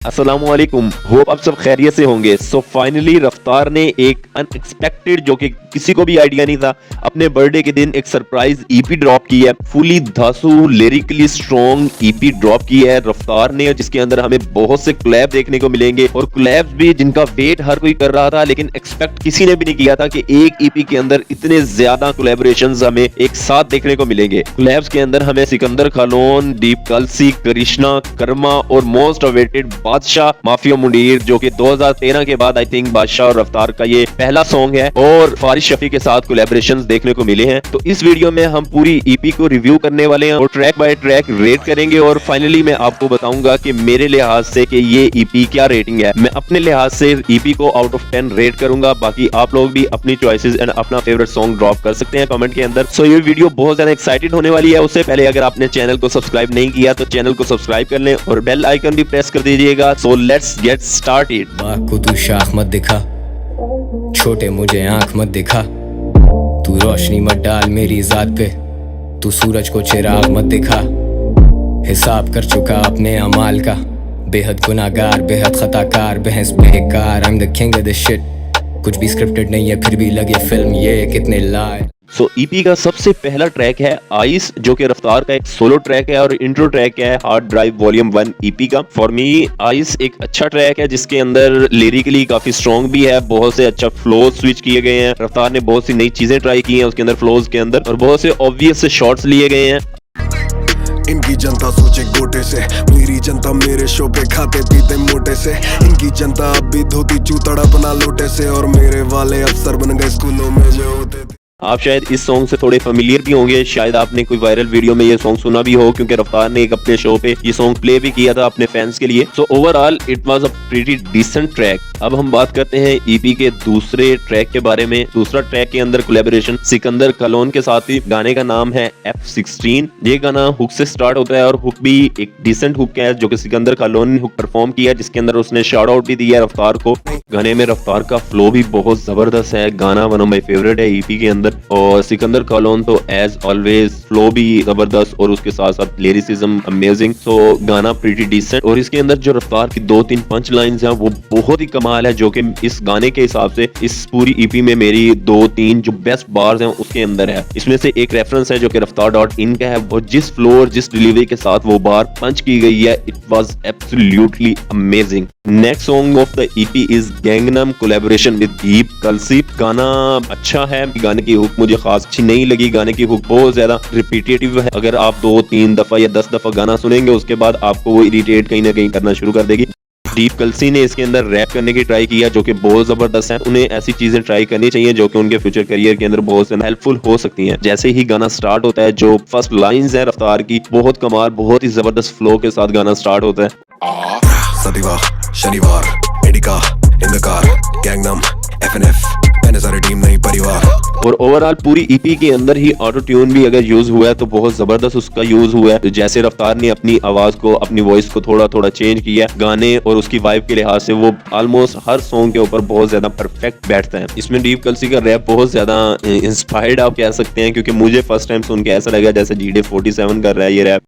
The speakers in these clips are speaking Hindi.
अस्सलामुअलैकुम, होप आप सब खैरियत से होंगे। सो फाइनली रफ्तार ने एक अनएक्सपेक्टेड, जो कि किसी को भी आइडिया नहीं था, अपने बर्थडे के दिन एक सरप्राइज ईपी ड्रॉप की है। फुली धांसू लिरिकली स्ट्रॉन्ग ईपी ड्रॉप की है रफ्तार ने, जिसके अंदर हमें बहुत से कोलैब देखने को मिलेंगे और कोलैब्स भी जिनका वेट हर कोई कर रहा था, लेकिन एक्सपेक्ट किसी ने भी नहीं किया था कि एक ईपी के अंदर इतने ज्यादा कोलैबोरेशंस हमें एक साथ देखने को मिलेंगे। कोलैब्स के अंदर हमें सिकंदर खानोन, दीप कलसी, करिश्मा, कर्मा और मोस्ट अवेटेड बादशाह माफिया मुनीर, जो कि 2013 के बाद आई थिंक बादशाह और रफ्तार का ये पहला सॉन्ग है, और फारिश शफी के साथ कोलैबोरेशंस देखने को मिले हैं। तो इस वीडियो में हम पूरी ईपी को रिव्यू करने वाले हैं और ट्रैक बाय ट्रैक रेट करेंगे, और फाइनली मैं आपको बताऊंगा कि मेरे लिहाज से कि ये ईपी क्या रेटिंग है। मैं अपने लिहाज से ईपी को आउट ऑफ 10 रेट करूंगा, बाकी आप लोग भी अपनी चॉइसेस एंड अपना फेवरेट सॉन्ग ड्रॉप कर सकते हैं कमेंट के अंदर। सो ये वीडियो बहुत ज्यादा एक्साइटेड होने वाली है। उससे पहले अगर आपने चैनल को सब्सक्राइब नहीं किया तो चैनल को सब्सक्राइब कर लें और बेल आइकन भी प्रेस कर दीजिएगा। So let's get started. माँ को तू शाख मत दिखा, छोटे मुझे आंख मत दिखा, तू रोशनी मत डाल मेरी जात पे, तू सूरज को चिराग मत दिखा। हिसाब कर चुका अपने अमाल का, बेहद गुनाहगार बेहद खताकार, बहस बेकार, I am the king of this shit. कुछ भी स्क्रिप्टेड नहीं है फिर भी लगे फिल्म, ये कितने लाए। सो ईपी का सबसे पहला ट्रैक है आइस, जो कि रफ्तार का एक सोलो ट्रैक है और इंट्रो ट्रैक है हार्ड ड्राइव वॉल्यूम 1 ईपी का। फॉर मी आइस एक अच्छा ट्रैक है जिसके अंदर लिरिकली काफी स्ट्रॉन्ग भी है, बहुत से अच्छा फ्लो स्विच किए गए हैं। रफ्तार ने बहुत सी नई चीजें ट्राई की हैं उसके अंदर फ्लोज के अंदर, और बहुत से ऑब्वियस से शॉट्स लिए गए हैं। इनकी जनता सोचे गोटे से, मेरी जनता मेरे शो पे खाते पीते मोटे से। इनकी जनता अब भी धोती चूतड़ा बना लोटे से, और मेरे वाले अफसर बन गए स्कूलों में जो होते थे। आप शायद इस सॉन्ग से थोड़े फेमिलियर भी होंगे, शायद आपने कोई वायरल वीडियो में ये सॉन्ग सुना भी हो, क्योंकि रफ्तार ने एक अपने शो पे ये सॉन्ग प्ले भी किया था अपने फैंस के लिए। So overall it was a pretty decent track. अब हम बात करते हैं ईपी के दूसरे ट्रैक के बारे में। दूसरा ट्रैक के अंदर कोलैबोरेशन सिकंदर खानोन के साथ ही, गाने का नाम है F16। ये गाना हुक से स्टार्ट होता है और हुक भी एक डिसेंट हुक है जो कि सिकंदर खानोन ने हुक परफॉर्म किया, जिसके अंदर उसने शाउट आउट भी दिया रफ्तार को। गाने में रफ्तार का फ्लो भी बहुत जबरदस्त है, गाना वन ऑफ माय फेवरेट है ईपी के अंदर। और सिकंदर खानोन तो एज ऑलवेज फ्लो भी जबरदस्त और उसके साथ साथ लिरिसिज्म अमेजिंग। सो गाना प्रीटी डिसेंट, और इसके अंदर जो रफ्तार की 2-3 पंच लाइंस हैं वो बहुत ही कमाल है, जो कि इस गाने के हिसाब से इस पूरी ईपी में मेरी 2-3 जो बेस्ट बार्स हैं उसके अंदर है। इसमें से एक रेफरेंस है जो कि रफ्तार.in का है, वो जिस फ्लो और जिस डिलीवरी के साथ वो बार पंच की गई है, it was absolutely amazing. Next song of the EP is Gangnam collaboration with Deep Kalsi. गाना अच्छा है, गाने की हुक मुझे खास अच्छी नहीं लगी, गाने की हुक बहुत ज्यादा रिपीटेटिव है। अगर आप 2-3 दफा या 10 दफा गाना सुनेंगे उसके बाद आपको वो इरिटेट कहीं ना कहीं करना शुरू कर देगी। दीप कलसी ने इसके अंदर रैप करने की ट्राई किया जो कि बहुत जबरदस्त है। उन्हें ऐसी चीजें ट्राई करनी चाहिए जो कि उनके फ्यूचर करियर के अंदर बहुत हेल्पफुल हो सकती हैं। जैसे ही गाना स्टार्ट होता है, जो फर्स्ट लाइंस है रफ्तार की, बहुत कमाल, बहुत ही जबरदस्त फ्लो के साथ गाना स्टार्ट होता है। सदिवार शनिवार एडिका in the car Gangnam FNF मैंने सारे टीम नहीं परिवार। और ओवरऑल पूरी ईपी के अंदर ही ऑटो ट्यून भी अगर यूज हुआ है तो बहुत जबरदस्त उसका यूज हुआ है। जैसे रफ्तार ने अपनी आवाज को, अपनी वॉइस को थोड़ा थोड़ा चेंज किया गाने और उसकी वाइब के लिहाज से, वो ऑलमोस्ट हर सॉन्ग के ऊपर बहुत ज्यादा परफेक्ट बैठता है। इसमें दीप कलसी का रैप बहुत ज्यादा इंस्पायर्ड आप कह सकते हैं, क्योंकि मुझे फर्स्ट टाइम सुन के ऐसा लगा जैसे GD47 कर रहा है ये रैप।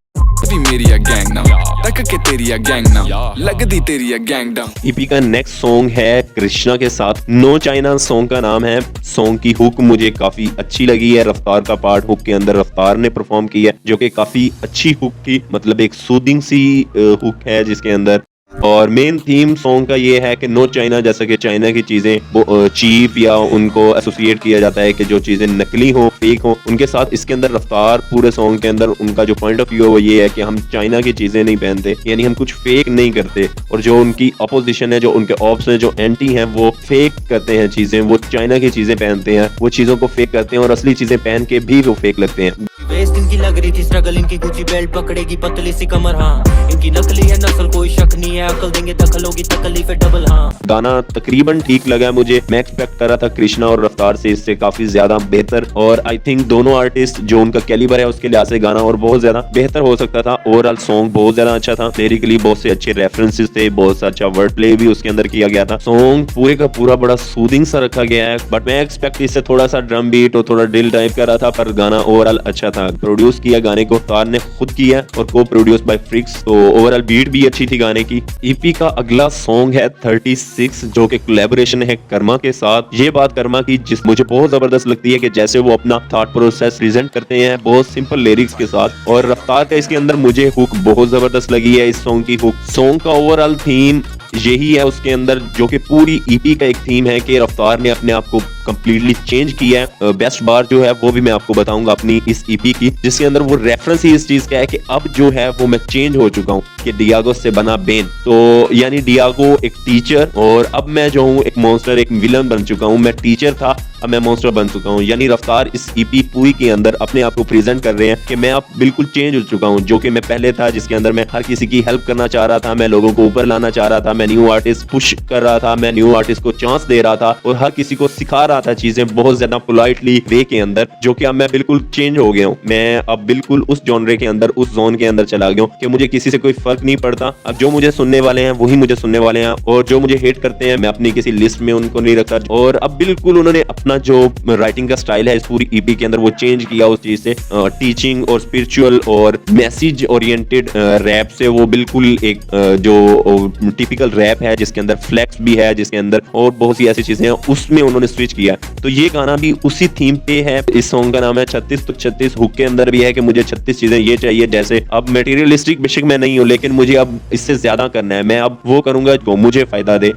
ईपी का नेक्स्ट सॉन्ग है कृष्णा के साथ नो चाइना सॉन्ग का नाम है। सॉन्ग की हुक मुझे काफी अच्छी लगी है, रफ्तार का पार्ट हुक के अंदर रफ्तार ने परफॉर्म किया जो कि काफी अच्छी हुक थी, मतलब एक सूदिंग सी हुक है जिसके अंदर। और मेन थीम सॉन्ग का ये है कि नो चाइना, जैसा कि चाइना की चीजें वो चीप या उनको एसोसिएट किया जाता है कि जो चीजें नकली हो, फेक हो, उनके साथ इसके अंदर रफ्तार पूरे सॉन्ग के अंदर उनका जो पॉइंट ऑफ व्यू है वो ये है कि हम चाइना की चीजें नहीं पहनते, यानी हम कुछ फेक नहीं करते। और जो उनकी अपोजिशन है, जो उनके ऑप्स है, जो एंटी है, वो फेक करते हैं चीजें, वो चाइना की चीजें पहनते हैं, वो चीजों को फेक करते हैं और असली चीजें पहन के भी वो फेक लगते हैं। वेस्ट इनकी लग रही थी स्ट्रगल, इनकी गुची बेल्ट पकड़ेगी पतली सी कमर, हाँ इनकी नकली है नस्ल कोई शक नहीं है, अकल देंगे दखल होगी तकलीफ डबल। हाँ गाना तकरीबन ठीक लगा मुझे, मैं एक्सपेक्ट कर रहा था कृष्णा और रफ्तार से इससे काफी ज्यादा बेहतर, और आई थिंक दोनों आर्टिस्ट जो उनका कैलिबर है उसके लिहाज से गाना और बहुत ज्यादा बेहतर हो सकता था। ओवरऑल सॉन्ग बहुत ज्यादा अच्छा था, लिरिकली बहुत से अच्छे रेफरेंसेस थे, बहुत सा अच्छा वर्ड प्ले भी उसके अंदर किया गया था। सॉन्ग पूरे का पूरा बड़ा सूदिंग सा रखा गया है, बट मैं एक्सपेक्ट इससे थोड़ा सा ड्रम बीट और थोड़ा डिल टाइप कर रहा था, पर गाना ओवरऑल अच्छा था। प्रोड्यूस किया गाने को रफ्तार ने खुद किया और को प्रोड्यूस बाय फ्रिक्स। तो ओवरऑल बीट भी अच्छी थी गाने की। ईपी का अगला सॉन्ग है 36 जो कि कोलैबोरेशन है कर्मा के साथ। ये बात कर्मा की जिस मुझे बहुत जबरदस्त लगती है कि जैसे वो अपना थॉट प्रोसेस प्रेजेंट करते हैं बहुत सिंपल लिरिक्स के साथ, और रफ्तार का इसके अंदर मुझे हुक बहुत जबरदस्त लगी है। इस सॉन्ग की हुक, सॉन्ग का ओवरऑल थीम यही है उसके अंदर जो कि पूरी ईपी का एक थीम है कि रफ्तार ने अपने आप को कंप्लीटली चेंज किया है। बेस्ट बार जो है वो भी मैं आपको बताऊंगा अपनी इस ईपी की, जिसके अंदर वो रेफरेंस ही इस चीज का है कि अब जो है वो मैं चेंज हो चुका हूँ कि डियागो से बना बेन। तो यानी डियागो एक टीचर और अब मैं जो हूँ एक मॉन्स्टर, एक विलन बन चुका हूँ। मैं टीचर था, अब मैं मॉन्स्टर बन चुका हूँ। यानी रफ्तार इस ईपी पूरी के अंदर अपने आप को प्रेजेंट कर रहे हैं कि मैं अब बिल्कुल चेंज हो चुका हूँ। जो कि मैं पहले था जिसके अंदर मैं हर किसी की हेल्प करना चाह रहा था, मैं लोगों को ऊपर लाना चाह रहा था, मैं न्यू आर्टिस्ट पुश कर रहा था, मैं न्यू आर्टिस्ट को चांस दे रहा था और हर किसी को सिखा रहा था चीजें बहुत ज्यादा पोलाइटली वे के अंदर। जो कि अब मैं बिल्कुल चेंज हो गया हूँ। मैं अब बिल्कुल उस जॉनरे के अंदर, उस जोन के अंदर चला गया हूँ कि मुझे किसी से कोई फर्क नहीं पड़ता। अब जो मुझे सुनने वाले हैं वही मुझे सुनने वाले हैं और जो मुझे हेट करते हैं मैं अपनी किसी लिस्ट में उनको नहीं रखता। और अब बिल्कुल उन्होंने अपना जो राइटिंग का स्टाइल है इस पूरी ईपी के अंदर वो चेंज किया उस चीज से। टीचिंग और स्पिरिचुअल और मैसेज ओरिएंटेड रैप से वो बिल्कुल एक जो टिपिकल रैप है जिसके अंदर फ्लेक्स भी है, जिसके अंदर और बहुत सी ऐसी चीजें हैं, उसमें उन्होंने स्विच किया। तो ये गाना भी उसी थीम पे है। इस सॉन्ग का नाम है 36। तो 36 हुक के अंदर भी है कि मुझे 36 चीजें ये चाहिए। जैसे अब मटेरियलिस्टिक बेशक मैं नहीं हूँ लेकिन मुझे अब इससे ज्यादा करना है। मैं अब वो करूंगा जो मुझे फायदा दे।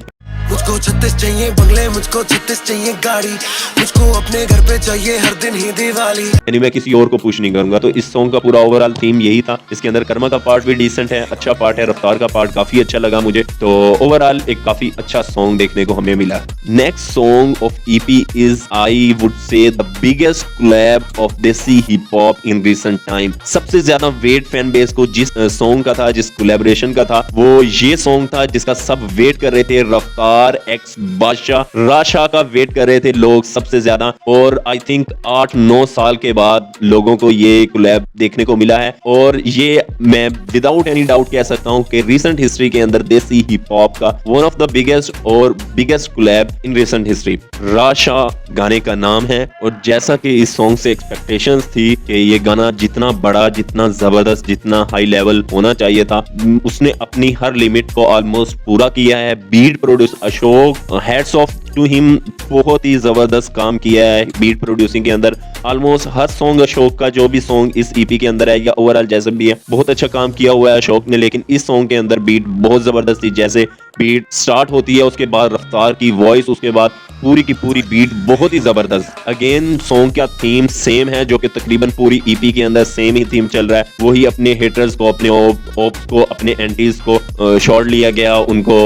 मुझको 36 चाहिए बंगले, मुझको 36 चाहिए गाड़ी, मुझको अपने घर पे चाहिए हर दिन ही दिवाली। यानी मैं किसी और को पुश नहीं करूंगा। तो इस सॉन्ग का पूरा ओवरऑल थीम यही था। इसके अंदर कर्मा का पार्ट भी डिसेंट है, अच्छा पार्ट है। रफ्तार का पार्ट काफी अच्छा लगा मुझे। तो ओवरऑल एक काफी अच्छा सॉन्ग देखने को हमें मिला। Next song of EP is I would say the biggest collab of desi hip hop in recent time. सबसे ज्यादा वेट फैन बेस को जिस सॉन्ग का था, जिस कोलैबोरेशन का था, वो ये सॉन्ग था जिसका सब वेट कर रहे थे। रफ्तार एक्स बादशाह राशा का वेट कर रहे थे लोग सबसे ज्यादा। और आई थिंक 8-9 साल के बाद लोगों को ये कोलैब देखने को मिला है। और ये मैं विदाउट एनी डाउट कह सकता हूं कि रिसेंट हिस्ट्री के अंदर देसी हिप हॉप का one of the biggest collab in recent history. राशा गाने का नाम है और जैसा कि इस सॉन्ग से एक्सपेक्टेशंस थी कि ये गाना जितना बड़ा, जितना जबरदस्त, जितना हाई लेवल होना चाहिए था, उसने अपनी हर लिमिट को ऑलमोस्ट पूरा किया है। Beat produce Ashok, hats off to him, बहुत ही जबरदस्त काम किया है बीट प्रोड्यूसिंग के अंदर। ऑलमोस्ट हर सॉन्ग अशोक का जो भी सॉन्ग इस ईपी के अंदर है या ओवरऑल जैसे भी है बहुत अच्छा काम किया हुआ है अशोक ने। लेकिन इस सॉन्ग के अंदर बीट बहुत जबरदस्त थी। जैसे बीट स्टार्ट होती है उसके बाद रफ्तार की वॉइस, उसके बाद पूरी की पूरी बीट बहुत ही जबरदस्त। अगेन सॉन्ग का थीम सेम है जो कि तकरीबन पूरी ईपी के अंदर सेम ही थीम चल रहा है। वही अपने हेटर्स को, अपने ऑप्स को, अपने एंटीज को शॉर्ट लिया गया, उनको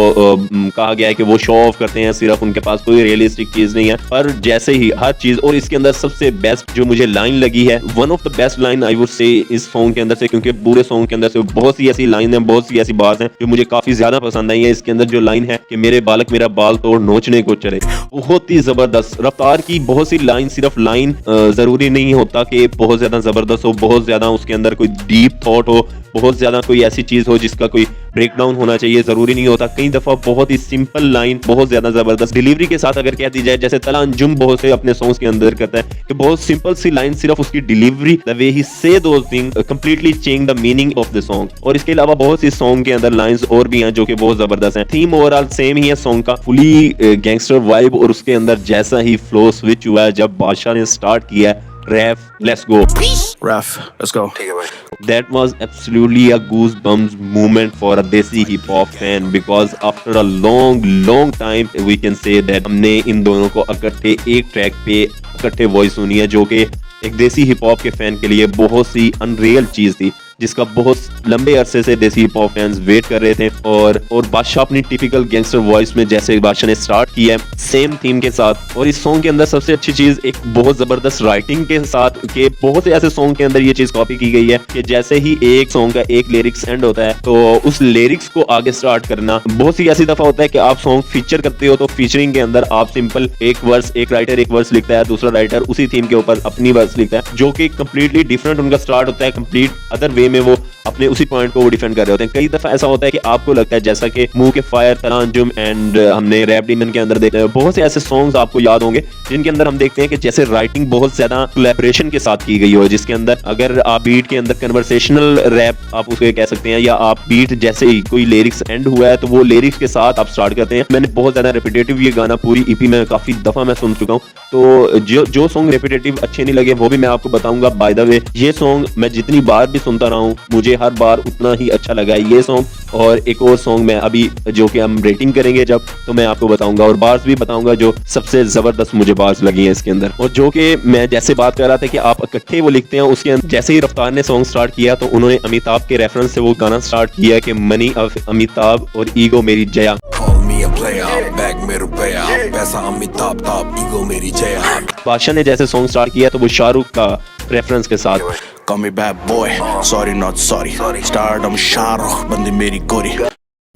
कहा गया है कि वो शो ऑफ करते हैं, सिर्फ उनके पास कोई रियलिस्टिक चीज नहीं है। पर जैसे ही हर चीज, और इसके अंदर सबसे बेस्ट जो मुझे लाइन लगी है, one of the best line I would से इस सॉन्ग के अंदर से, क्योंकि पूरे सॉन्ग के अंदर से बहुत सी ऐसी लाइन है, बहुत सी ऐसी बात है जो मुझे काफी ज्यादा पसंद आई है। इसके अंदर जो लाइन है कि मेरे बालक मेरा बाल तोड़ नोचने को चले, बहुत ही जबरदस्त। रफ्तार की बहुत सी लाइन, सिर्फ लाइन जरूरी नहीं होता कि बहुत ज्यादा जबरदस्त हो, बहुत ज्यादा उसके अंदर कोई डीप थॉट हो, बहुत ज्यादा कोई ऐसी चीज हो जिसका कोई ब्रेकडाउन होना चाहिए, जरूरी नहीं होता। कई दफा बहुत ही सिंपल लाइन बहुत ज्यादा जबरदस्त डिलीवरी के साथ अगर कह दी जाए, जैसे तला अंजुम बहुत से अपने सॉन्ग्स के अंदर करता है कि बहुत सिंपल सी लाइन, सिर्फ उसकी डिलीवरी, द वे ही से those things completely change the meaning of the song. और इसके अलावा बहुत सी सॉन्ग के अंदर लाइंस और भी हैं जो कि बहुत जबरदस्त हैं। थीम ओवरऑल सेम ही है सॉन्ग का, फुली गैंगस्टर वाइब। और उसके अंदर जैसा ही फ्लो स्विच हुआ है जब बादशाह ने स्टार्ट किया रैफ, let's go RAF, let's go, ठीक है भाई। That was absolutely a goosebumps moment for a desi hip hop fan because after a long time we can say that हमने इन दोनों को इकट्ठे एक ट्रैक पे इकट्ठे वॉइस सुनी है, जो कि एक देसी हिप हॉप के फैन के लिए बहुत सी अनरियल चीज थी, जिसका बहुत लंबे अरसे से देसी हिप हॉप फैंस वेट कर रहे थे। और बादशाह अपनी टिपिकल गैंगस्टर वॉइस में जैसे बादशाह ने स्टार्ट किया है सेम थीम के साथ। और इस सॉन्ग के अंदर सबसे अच्छी चीज एक बहुत जबरदस्त राइटिंग के साथ, के बहुत से ऐसे सॉन्ग के अंदर ये चीज कॉपी की गई है कि जैसे ही एक सॉन्ग का एक लिरिक्स एंड होता है तो उस लिरिक्स को आगे स्टार्ट करना। बहुत सी ऐसी दफा होता है कि आप सॉन्ग फीचर करते हो तो फीचरिंग के अंदर आप सिंपल एक वर्स, एक राइटर एक वर्स लिखता है, दूसरा राइटर उसी थीम के ऊपर अपनी वर्स लिखता है, जो कि कंप्लीटली डिफरेंट उनका स्टार्ट होता है, कंप्लीट अदर वे में वो अपने उसी पॉइंट को वो डिफेंड कर रहे होते हैं। कई दफा ऐसा होता है कि आपको लगता है जैसा कि मुंह के फायर, तरांजुम एंड हमने रैप डीमन के अंदर देखते हैं, बहुत से ऐसे सॉन्ग्स आपको याद होंगे जिनके अंदर हम देखते हैं कि जैसे राइटिंग बहुत ज्यादा कोलैबोरेशन के साथ की गई हो, जिसके अंदर अगर आप बीट के अंदर कन्वर्सेशनल रैप आप उसको कह सकते हैं, या आप बीट जैसे ही कोई लिरिक्स एंड हुआ है तो वो लिरिक्स के साथ आप स्टार्ट करते हैं। मैंने बहुत ज्यादा रिपीटेटिव ये गाना पूरी ईपी में काफी दफा मैं सुन चुका हूँ, तो जो सॉन्ग रिपीटेटिव अच्छे नहीं लगे वो भी मैं आपको बताऊंगा। बाय द वे ये सॉन्ग मैं जितनी बार भी सुनता रहा हूँ मुझे हर बार उतना ही अच्छा लगा है ये सॉन्ग। और एक और सॉन्ग मैं अभी जो कि हम रेटिंग करेंगे जब, तो मैं आपको बताऊंगा और बार्स भी बताऊंगा जो सबसे जबरदस्त मुझे बार्स लगी हैं इसके अंदर। और जो कि मैं जैसे बात कर रहा था कि आप इकट्ठे वो लिखते हैं, उसके अंदर जैसे ही रफ्तार ने सॉन्ग स्टार्ट किया तो उन्होंने अमिताभ के रेफरेंस से वो गाना स्टार्ट किया कि मनी ऑफ अमिताभ और ईगो मेरी Jaya. Call me a player, bag में रुपया, पैसा अमिताभ ताप, ईगो मेरी जया। बादशाह ने जैसे सॉन्ग स्टार्ट किया तो वो शाहरुख का रेफरेंस के साथ। Call me bad boy, sorry not sorry, stardom Shahrukh, बंदी मेरी गोरी।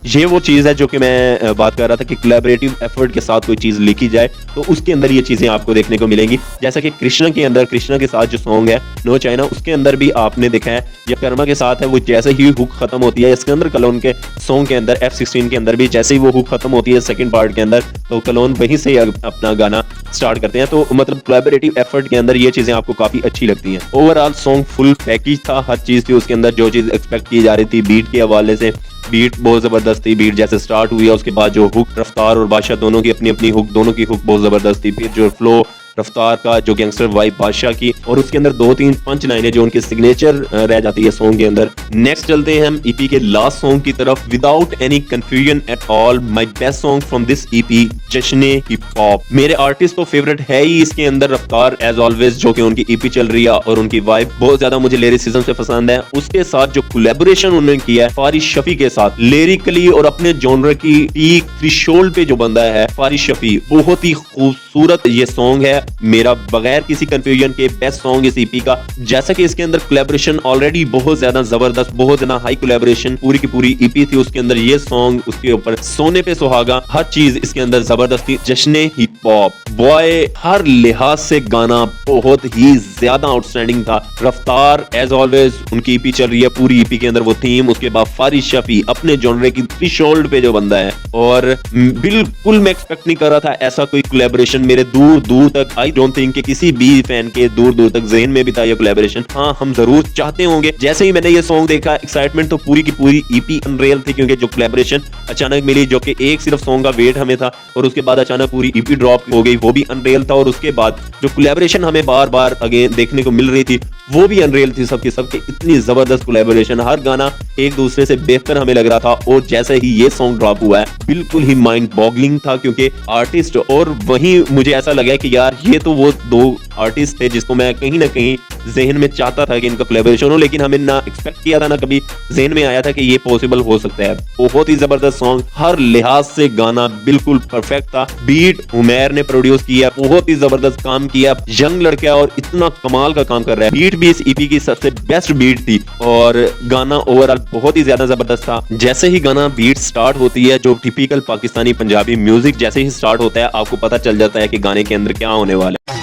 ये वो चीज है जो कि मैं बात कर रहा था कि कोलैबोरेटिव एफर्ट के साथ कोई चीज लिखी जाए तो उसके अंदर ये चीजें आपको देखने को मिलेंगी। जैसा कि कृष्णा के अंदर, कृष्णा के साथ जो सॉन्ग है नो चाइना, उसके अंदर भी आपने देखा है या कर्मा के साथ है, वो जैसे ही हुक खत्म होती है, इसके अंदर कलोन के सॉन्ग के अंदर F16 के अंदर भी जैसे ही वो हुक खत्म होती है सेकंड पार्ट के अंदर, तो कलोन वहीं से अपना गाना स्टार्ट करते हैं। तो मतलब कोलैबोरेटिव एफर्ट के अंदर ये चीजें आपको काफी अच्छी लगती हैं। ओवरऑल सॉन्ग फुल पैकेज था, हर चीज थी उसके अंदर, जो चीज एक्सपेक्ट की जा रही थी बीट के हवाले से। बीट बहुत जबरदस्त थी, बीट जैसे स्टार्ट हुई है उसके बाद जो हुक, रफ्तार और बादशाह दोनों की अपनी अपनी हुक, दोनों की हुक बहुत जबरदस्त थी। फिर जो फ्लो रफ्तार का, जो गैंगस्टर वाइब बादशाह की, और उसके अंदर 2-3 पंच लाइनें जो उनकी सिग्नेचर रह जाती है सॉन्ग के अंदर। नेक्स्ट चलते हैं हम ईपी के लास्ट सॉन्ग की तरफ। Without any confusion at all my best song from this EP, Jashne hip hop. मेरे आर्टिस्ट तो फेवरेट है ही इसके अंदर रफ्तार एज ऑलवेज, जो कि उनकी ईपी चल रही है और उनकी वाइब बहुत ज्यादा मुझे लिरिसिज्म से पसंद है। उसके साथ जो कोलैबोरेशन उन्होंने किया है फारिश शफी के साथ, लिरिकली और अपने जॉनर की पीक थ्रेशोल्ड पे जो बंदा है फारिश शफी, बहुत ही खूबसूरत ये सॉन्ग है। मेरा बगैर किसी कंफ्यूजन के बेस्ट सॉन्ग इस ईपी का। जैसा कि इसके अंदर कोलैबोरेशन ऑलरेडी बहुत ज्यादा जबरदस्त, बहुत ज्यादा हाई कोलैबोरेशन पूरी की पूरी ईपी थी, उसके अंदर ये सॉन्ग, उसके ऊपर सोने पे सुहागा, हर चीज इसके अंदर जबरदस्त थी। जश्ने हिप हॉप बॉय हर लिहाज से गाना बहुत ही ज्यादा आउटस्टैंडिंग था। रफ्तार एज ऑलवेज उनकी ईपी चल रही है, पूरी ईपी के अंदर वो थीम, उसके बाद फारिश शफी अपने जॉनरे की थ्रेशोल्ड पे जो बंदा है, और बिल्कुल मैं एक्सपेक्ट नहीं कर रहा था ऐसा कोई कोलैबोरेशन मेरे दूर दूर तक। आई डोंट थिंक कि किसी भी फैन के दूर दूर तक ज़हन में भी था ये कोलैबोरेशन। हाँ, हम जरूर चाहते होंगे। जैसे ही मैंने ये सॉन्ग देखा, एक्साइटमेंट तो पूरी की पूरी ईपी अनरियल थी, क्योंकि जो कोलैबोरेशन अचानक मिली, जो कि एक सिर्फ सॉन्ग का वेट हमें था, और उसके बाद अचानक पूरी ईपी ड्रॉप हो गई, वो भी अनरियल था। और उसके बाद जो कोलैबोरेशन हमें बार बार अगेन देखने को मिल रही थी, वो भी अनरियल थी सबके सबके। इतनी जबरदस्त कोलैबोरेशन, हर गाना एक दूसरे से बेहतर हमें लग रहा था। और जैसे ही ये सॉन्ग ड्रॉप हुआ है, बिल्कुल ही माइंड बॉगलिंग था, क्योंकि आर्टिस्ट, और वहीं मुझे ऐसा लगा कि यार ये तो वो दो आर्टिस्ट थे जिसको मैं कहीं ना कहीं जहन में चाहता था कि इनका कोलैबोरेशन हो, लेकिन हमें ना एक्सपेक्ट किया था, ना कभी जहन में आया था कि ये पॉसिबल हो सकता है। बहुत ही जबरदस्त सॉन्ग, हर लिहाज से गाना बिल्कुल परफेक्ट था। बीट उमैर ने प्रोड्यूस किया, बहुत ही जबरदस्त काम किया, यंग लड़का और इतना कमाल का काम कर रहा है। बीट भी इस ईपी की सबसे बेस्ट बीट थी, और गाना ओवरऑल बहुत ही ज्यादा जबरदस्त था। जैसे ही गाना बीट स्टार्ट होती है, जो टिपिकल पाकिस्तानी पंजाबी म्यूजिक जैसे ही स्टार्ट होता है, आपको पता चल जाता है कि गाने के अंदर क्या होने वाला है।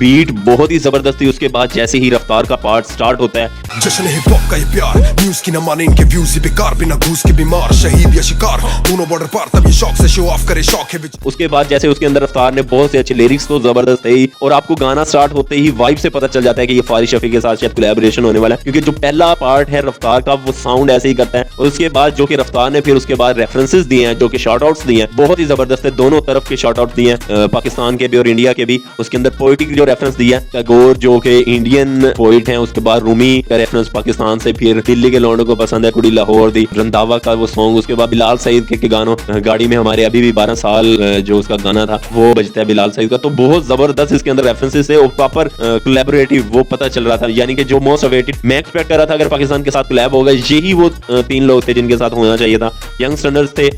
बीट बहुत ही जबरदस्त थी। उसके बाद जैसे ही रफ्तार का पार्ट स्टार्ट होता है, जश्न हिप हॉप का ये प्यार, न्यूज़ की न माने इनके व्यूज ही बेकार, बिना घूस के बीमार, शहीद या शिकार, दोनों बॉर्डर पार, तभी शौक से शो ऑफ करे, शौक है। उसके बाद जैसे उसके अंदर रफ्तार ने बहुत से अच्छे लिरिक्स तो जबरदस्त थे ही, और आपको गाना स्टार्ट होते ही वाइब से पता चल जाता है कि ये फारिश शफी के साथ शायद कोलैबोरेशन होने वाला है, क्योंकि जो पहला पार्ट है रफ्तार का वो साउंड ऐसे ही करता है। और उसके बाद जो कि रफ्तार ने फिर उसके बाद रेफरेंसेस दिए हैं, जो कि शॉर्ट आउट्स दिए हैं, बहुत ही जबरदस्त है। दोनों तरफ के शॉर्ट आउट दिए हैं, पाकिस्तान के भी और इंडिया के भी। उसके अंदर पोइटिक जो रेफरेंस दिया है, टैगोर जो कि इंडियन पोइट हैं, उसके बाद रूमी का रेफरेंस पाकिस्तान से, फिर दिल्ली के लौंडों को पसंद है कुड़ी लाहौर दी, रंधावा का वो सॉन्ग, उसके बाद बिलाल सईद के गानों, गाड़ी में हमारे अभी भी 12 साल जो उसका गाना था वो बजता है बिलाल सईद का। तो बहुत जबरदस्त इसके अंदर रेफरेंसेस है, और प्रॉपर कोलैबोरेटिव वो पता चल रहा था। यानी कि जो मोस्ट अवेटेड मैं एक्सपेक्ट कर रहा था अगर पाकिस्तान के साथ कोलैब होगा, यही वो 3 लोग थे जिनके साथ होना चाहिए था। यंगस्टर्स थे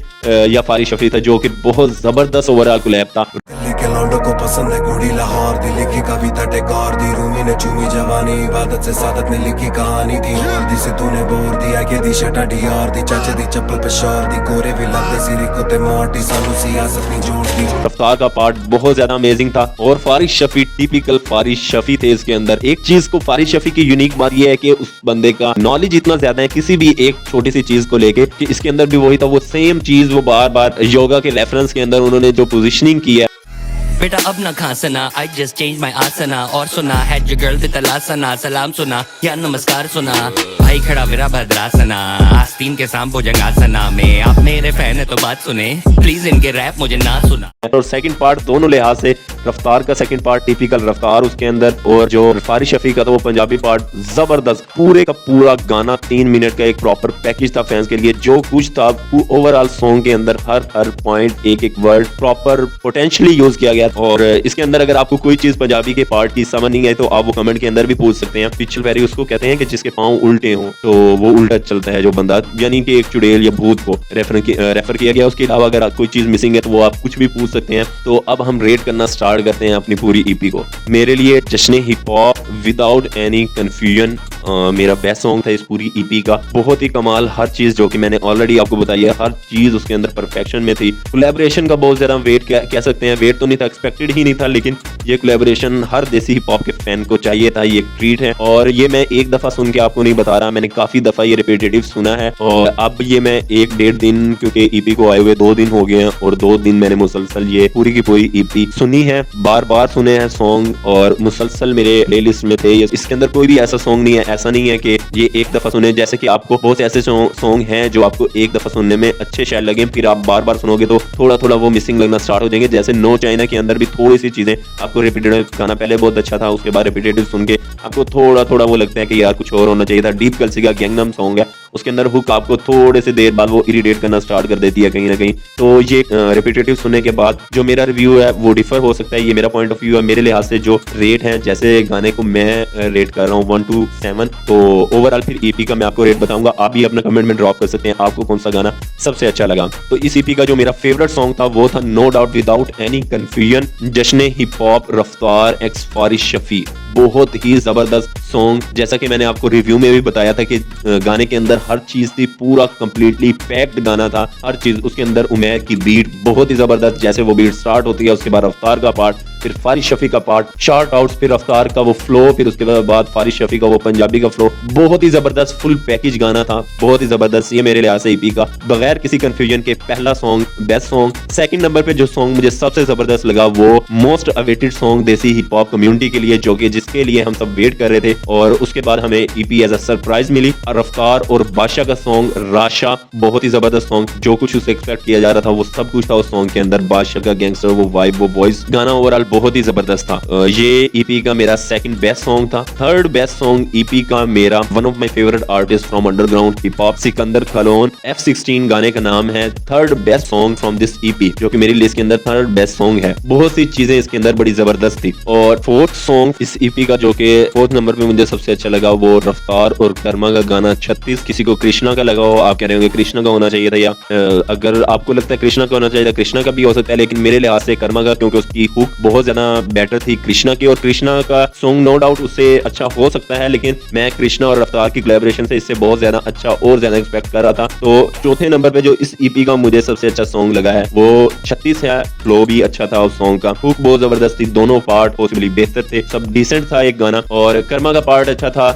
या फारिश शफी था, जो कि बहुत जबरदस्त ओवरऑल कोलैब था। दिल्ली के लौंडों को पसंद है घोड़ी लाहौर, दिल्ली की कविता टेगोर दी, रूमी ने चूमी जवानी, इबादत से सादत ने लिखी कहानी दी, और दी से तूने बोर दिया के दी शटा डी और दी चाचे दी चप्पल पे शोर दी, गोरे भी लगते सिरी को ते मोटी सानू सियासत नहीं जोड़ दी। रफ्तार का पार्ट बहुत ज्यादा अमेजिंग था और फारिश शफी टिपिकल फारिश शफी थे इसके अंदर। एक चीज को फारिश शफी की यूनिक बात यह है कि उस बंदे का नॉलेज इतना ज्यादा है किसी भी एक छोटी सी चीज को लेके, कि इसके अंदर भी वही था, वो सेम चीज वो बार बार योगा के रेफरेंस के अंदर उन्होंने जो पोजीशनिंग की है। बेटा अब ना खांसना, I just changed my आसना, और सुना had your girl with तलासना, सलाम सुना या नमस्कार सुना, भाई खड़ा मेरा भद्रासना, आस्तीन के सांप भुजंगासना में, आप मेरे फैन है तो बात सुने, प्लीज इनके रैप मुझे ना सुना। और सेकंड पार्ट दोनों लिहाज से, रफ्तार का सेकंड पार्ट टिपिकल रफ्तार उसके अंदर, और जो फारिश शफी का था वो पंजाबी पार्ट जबरदस्त। पूरे का पूरा गाना 3 मिनट का एक प्रॉपर पैकेज था फैंस के लिए, जो कुछ था ओवरऑल सॉन्ग के अंदर हर पॉइंट एक एक वर्ड प्रॉपर पोटेंशियली यूज किया गया। और इसके अंदर अगर आपको कोई चीज पंजाबी के पार्ट की समझ नहीं आई तो आप वो कमेंट के अंदर भी पूछ सकते हैं। पिछल पैरी उसको कहते हैं कि जिसके पांव उल्टे हों तो वो उल्टा चलता है जो बंदा, यानी कि एक चुड़ैल या भूत को रेफर किया गया। उसके अलावा अगर कोई चीज मिसिंग है तो वो आप कुछ भी पूछ सकते हैं। तो अब हम रेट करना स्टार्ट करते हैं अपनी पूरी ईपी को। मेरे लिए जश्न hip hop without any confusion मेरा बेस्ट सॉन्ग था इस पूरी ईपी का। बहुत ही कमाल, हर चीज जो कि मैंने ऑलरेडी आपको बताई है, हर चीज उसके अंदर परफेक्शन में थी। कोलैबोरेशन का बहुत ज्यादा वेट कह सकते हैं, वेट तो नहीं था, एक्सपेक्टेड ही नहीं था, लेकिन ये कोलैबोरेशन हर देसी हिप हॉप के फैन को चाहिए था। ये एक ट्रीट है और ये मैं एक दफा सुन के आपको नहीं बता रहा, मैंने काफी दफा ये रिपीटेटिव सुना है। और अब ये मैं 1-1.5 दिन, क्योंकि ईपी को आए हुए 2 दिन हो गए हैं, और 2 दिन मैंने मुसलसल ये पूरी की पूरी ईपी सुनी है, बार बार सुने हैं सॉन्ग, और मुसलसल मेरे प्लेलिस्ट में थे। इसके अंदर कोई भी ऐसा सॉन्ग नहीं है, ऐसा नहीं है कि ये एक दफा सुने। जैसे कि आपको बहुत ऐसे सॉन्ग हैं जो आपको एक दफा सुनने में अच्छे शायद लगे, फिर आप बार बार सुनोगे तो थोड़ा थोड़ा वो मिसिंग लगना स्टार्ट हो जाएंगे। जैसे नो चाइना के अंदर भी थोड़ी सी चीजें आपको रिपीटेटिव, गाना पहले बहुत अच्छा था, उसके बाद रिपीटेटिव सुन के आपको थोड़ा थोड़ा वो लगता है कि यार कुछ और होना चाहिए था। डीप कल्सी का गैंगनम सॉन्ग है, उसके अंदर हुक आपको थोड़े से देर बाद वो इरिटेट करना स्टार्ट कर देती है कहीं ना कहीं। तो ये रिपीटेटिव सुनने के बाद जो मेरा रिव्यू है वो डिफर हो सकता है, ये मेरा पॉइंट ऑफ व्यू है। मेरे लिहाज से जो रेट है, जैसे गाने को मैं रेट कर रहा हूँ 1 to 7, तो ओवरऑल फिर ईपी का मैं आपको रेट बताऊंगा। आप भी अपना कमेंट में ड्रॉप कर सकते हैं आपको कौन सा गाना सबसे अच्छा लगा। तो इस ईपी का जो मेरा फेवरेट सॉन्ग था वो था no doubt without any confusion Jashn hip hop Raftaar x Faris Shafi. बहुत ही जबरदस्त सॉन्ग, जैसा कि मैंने आपको रिव्यू में भी बताया था कि गाने के अंदर हर चीज थी, पूरा कंप्लीटली पैक्ड गाना था हर चीज। उसके अंदर उमैर की बीट बहुत ही जबरदस्त, जैसे वो बीट स्टार्ट होती है उसके बाद रफ्तार का पार्ट, फिर फारिश शफी का पार्ट, शॉर्ट आउट्स, फिर रफ्तार का वो फ्लो, फिर उसके बाद फारिश शफी का वो पंजाबी का फ्लो, बहुत ही जबरदस्त फुल पैकेज गाना था, बहुत ही जबरदस्त। ये मेरे लिहाज से ईपी का बगैर किसी कंफ्यूजन के पहला song, best song. Second number पे जो सॉन्ग मुझे सबसे जबरदस्त लगा वो मोस्ट अवेटेड सॉन्ग देसी हिप हॉप कम्युनिटी के लिए, जो कि जिसके लिए हम सब वेट कर रहे थे, और उसके बाद हमें ईपी एज अ सरप्राइज मिली। रफ्तार और बादशाह का सॉन्ग राशा, बहुत ही जबरदस्त सॉन्ग, जो कुछ उससे एक्सपेक्ट किया जा रहा था वो सब कुछ था उस सॉन्ग के अंदर। बादशाह का गैंगस्टर, वो वाइब, वो वॉइस, गाना ओवरऑल बहुत ही जबरदस्त था। ये ईपी का मेरा सेकंड बेस्ट सॉन्ग था। थर्ड बेस्ट सॉन्ग ईपी का मेरा one of my favourite artist from underground hip hop Sikander Kahlon, F16 गाने का नाम है। Third best song from this EP, जो कि मेरी लिस्ट के अंदर थर्ड बेस्ट सॉन्ग है। बहुत सी चीजें इसके अंदर बड़ी जबरदस्त थी। और फोर्थ सॉन्ग इस ईपी का जो कि फोर्थ नंबर पे मुझे सबसे अच्छा लगा वो रफ्तार और कर्मा का गाना 36। किसी को कृष्णा का लगा हो, आप कह रहे होंगे कृष्णा का होना चाहिए था, या अगर आपको लगता है कृष्णा का होना चाहिए था, कृष्णा का भी हो सकता है, लेकिन मेरे लिहाज से कर्मा का, क्योंकि उसकी हुक बहुत ज्यादा बेटर थी कृष्णा की। और कृष्णा का सॉन्ग नो डाउट उससे अच्छा हो सकता है, लेकिन मैं कृष्णा और रफ्तार की कोलैबोरेशन से इससे बहुत ज्यादा अच्छा और ज्यादा एक्सपेक्ट कर रहा था। तो चौथे नंबर पे जो इस ईपी का मुझे सबसे अच्छा सॉन्ग लगा है वो 36 है। फ्लो भी अच्छा था उस सॉन्ग का, हुक बहुत जबरदस्त थी, दोनों पार्ट पॉसिबली बेहतर थे, सब डिसेंट था एक गाना। और कर्मा का पार्ट अच्छा था,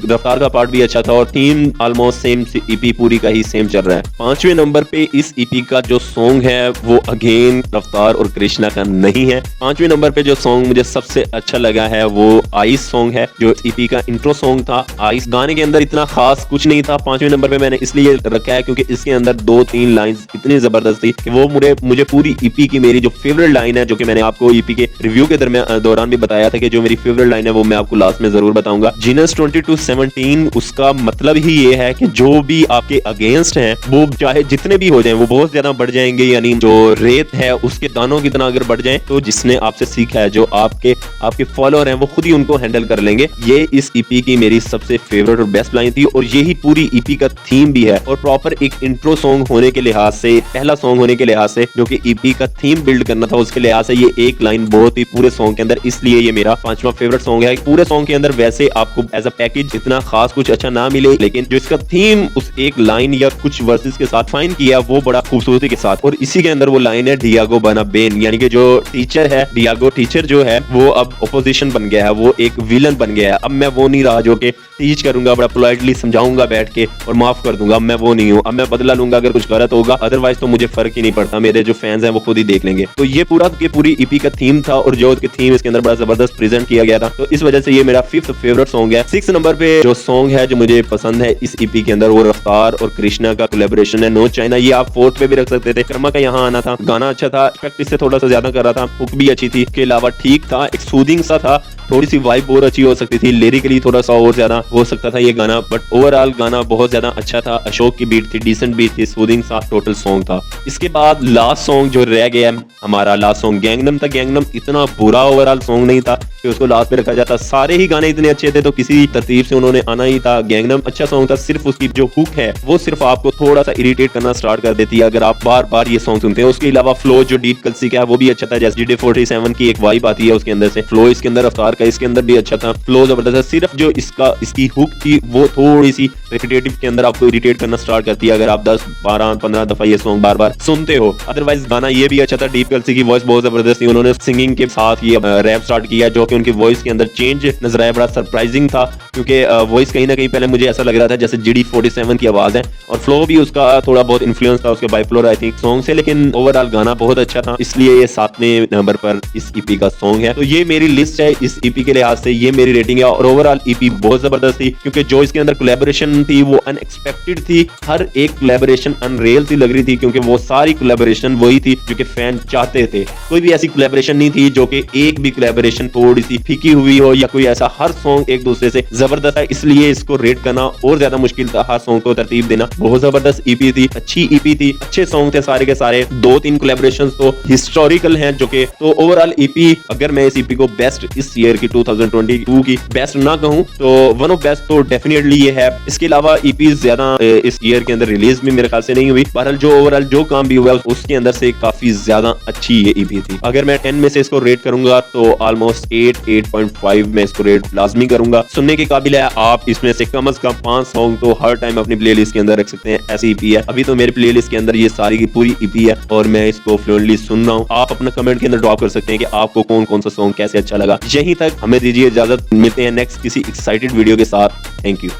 रफ्तार का पार्ट भी अच्छा था, और थीम ऑलमोस्ट सेम, ईपी पूरी का ही सेम चल रहा है। 5वें नंबर पे इस ईपी का जो सॉन्ग है वो अगेन रफ्तार और कृष्णा का नहीं है। 5वें नंबर पे जो सॉन्ग मुझे सबसे अच्छा लगा है वो आइस सॉन्ग है, जो ईपी का इंट्रो सॉन्ग था। आइस गाने के अंदर इतना खास कुछ नहीं था, 5वें नंबर पे मैंने इसलिए रखा है क्योंकि इसके अंदर 2-3 लाइंस इतनी जबरदस्त थी कि वो मुझे पूरी ईपी की मेरी जो फेवरेट लाइन है, जो कि मैंने आपको ईपी के रिव्यू के दौरान भी बताया था कि जो मेरी फेवरेट लाइन लाइन है वो मैं आपको लास्ट में जरूर बताऊंगा। जीनस 2217 उसका मतलब ही ये है कि जो भी आपके अगेंस्ट हैं वो चाहे जितने भी हो जाएं वो बहुत ज्यादा बढ़ जाएंगे, यानी जो रेत है उसके दानों की तरह अगर बढ़ जाएं तो जिसने आपसे सीखा है, जो आपके फॉलोअर हैं वो खुद ही उनको हैंडल कर लेंगे। ये इस ईपी की मेरी सबसे फेवरेट और बेस्ट लाइन थी और यही पूरी ईपी का थीम भी है और प्रॉपर एक इंट्रो सॉन्ग होने के लिहाज से, पहला सॉन्ग होने के लिहाज से, जो कि ईपी का थीम बिल्ड करना था उसके लिहाज से ये एक लाइन बहुत ही पूरे सॉन्ग के अंदर, इसलिए ये मेरा 5वां फेवरेट सॉन्ग है। पूरे सॉन्ग के अंदर वैसे आपको एज अ पैकेज इतना खास कुछ अच्छा ना मिले, लेकिन जो इसका थीम उस एक लाइन या कुछ वर्सेस के साथ फाइन किया वो बड़ा खूबसूरती के साथ, और इसी के अंदर वो लाइन है डियागो बना बेन, यानी कि जो टीचर है, डियागो टीचर जो है वो अब ओपोजिशन बन गया है, वो एक विलन बन गया है। अब मैं वो नहीं रहा जो कि टीच करूंगा, बड़ा पोलाइटली समझाऊंगा बैठ के और माफ कर दूंगा, मैं वो नहीं हूँ। अब मैं बदला लूंगा अगर कुछ गलत होगा, अदरवाइज तो मुझे फर्क ही नहीं पड़ता, मेरे जो फैंस हैं वो खुद ही देख लेंगे। तो ये पूरा की पूरी ईपी का थीम था और जो उसके थीम इसके अंदर बड़ा जबरदस्त प्रेजेंट किया गया था, तो इस वजह से ये मेरा 5th फेवरेट सॉन्ग है। 6 नंबर पे जो सॉन्ग है जो मुझे पसंद है इस ईपी के अंदर वो रफ्तार और कृष्णा का कोलैबोरेशन है, नो चाइना। ये आप 4th पे भी रख सकते थे, कर्मा का यहाँ आना था, गाना अच्छा था, एक्सपेक्ट इससे थोड़ा सा ज्यादा कर रहा था, हुक भी अच्छी थी, इसके अलावा ठीक था, एक सूदिंग सा था, थोड़ी सी वाइब और अच्छी हो सकती थी, लिरिकली थोड़ा सा और ज्यादा हो सकता था ये गाना, बट ओवरऑल गाना बहुत ज्यादा अच्छा था। अशोक की बीट थी, डिसेंट बीट थी, सूदिंग सा टोटल सॉन्ग था। इसके बाद लास्ट सॉन्ग जो रह गया हमारा लास्ट सॉन्ग गैंगनम था। गैंगनम इतना बुरा ओवरऑल सॉन्ग नहीं था कि उसको लास्ट पे रखा जाता, सारे ही गाने इतने अच्छे थे तो किसी तरतीब से उन्होंने आना ही था। गैंगनम अच्छा सॉन्ग था, सिर्फ उसकी जो हुक है वो सिर्फ आपको थोड़ा सा इरिटेट करना स्टार्ट कर देती है अगर आप बार बार ये सॉन्ग सुनते हैं। उसके अलावा फ्लो जो डीप कल्सी का है वो भी अच्छा था, जैसे GD47 की एक वाइब आती है उसके अंदर से, फ्लो इसके अंदर रफ्तार का इसके अंदर भी अच्छा था, फ्लो जबरदस्त है। सिर्फ जो इसकी हुक थी वो थोड़ी सी रिपीटेटिव के अंदर आपको इरिटेट करना स्टार्ट करती है अगर आप 10, 12, 15 दफा ये सॉन्ग बार बार सुनते हो। अदरवाइज गाना ये भी अच्छा था, डीप कल्सी की वॉइस बहुत जबरदस्त थी, उन्होंने सिंगिंग के साथ ये रैप स्टार्ट किया जो कि उनकी वॉइस के अंदर चेंज नजर आया, बड़ा सरप्राइजिंग था क्योंकि वॉइस कहीं ना कहीं पहले मुझे ऐसा लग रहा था जैसे GD47 की आवाज है, और फ्लो भी उसका थोड़ा बहुत इन्फ्लुएंस था उसके बाइफ्लोर आई थिंक सॉन्ग से, लेकिन ओवरऑल गाना बहुत अच्छा था, इसलिए ये 7वें नंबर पर इस ईपी का सॉन्ग है। तो ये मेरी लिस्ट है इस ईपी के लिहाज से, ये मेरी रेटिंग है। और ओवरऑल ईपी बहुत जबरदस्त थी क्योंकि जो इसके अंदर कोलैबोरेशन थी वो अनएक्सपेक्टेड थी, हर एक कोलैबोरेशन अनरियल सी लग रही थी क्योंकि वो सारी कोलैबोरेशन वही थी जो कि फैन चाहते थे। कोई भी ऐसी कोलैबोरेशन नहीं थी जो कि एक भी कोलैबोरेशन थोड़ी सी फीकी हुई हो या कोई ऐसा, हर सॉन्ग एक दूसरे से जबरदस्त है, इसलिए इसको रेट करना और ज्यादा मुश्किल था, हर सॉन्ग को तरतीब देना। बहुत जबरदस्त ईपी थी, अच्छी ईपी थी, अच्छे सॉन्ग थे सारे के सारे, 2-3 कोलैबोरेशंस तो हिस्टोरिकल हैं जो कि, तो ओवरऑल ईपी अगर मैं इस ईपी को बेस्ट इस ईयर की 2022 की बेस्ट ना कहूं तो वन ऑफ बेस्ट तो डेफिनेटली ये है। इसके अलावा ईपी ज्यादा इस ईयर के अंदर रिलीज भी मेरे ख्याल से नहीं हुई, बहरहाल जो ओवरऑल जो काम भी हुआ उसके अंदर से काफी ज्यादा अच्छी ये ईपी थी। अगर मैं 10 में से इसको रेट करूंगा तो ऑलमोस्ट 8.5 में इसको रेट लाजमी करूंगा। सुनने के काबिल है, आप इसमें से कम से कम 5 सॉन्ग तो हर टाइम अपनी प्लेलिस्ट के अंदर रख सकते हैं, ऐसी ईपी है। अभी तो मेरे प्लेलिस्ट के अंदर ये सारी की पूरी ईपी है और मैं इसको फ्लुएंटली सुन रहा हूँ। आप अपना कमेंट के अंदर ड्रॉप कर सकते हैं कि आपको कौन कौन सा सॉन्ग कैसे अच्छा लगा। यहीं तक हमें दीजिए इजाजत, मिलते हैं नेक्स्ट किसी एक्साइटेड वीडियो के साथ। Thank you.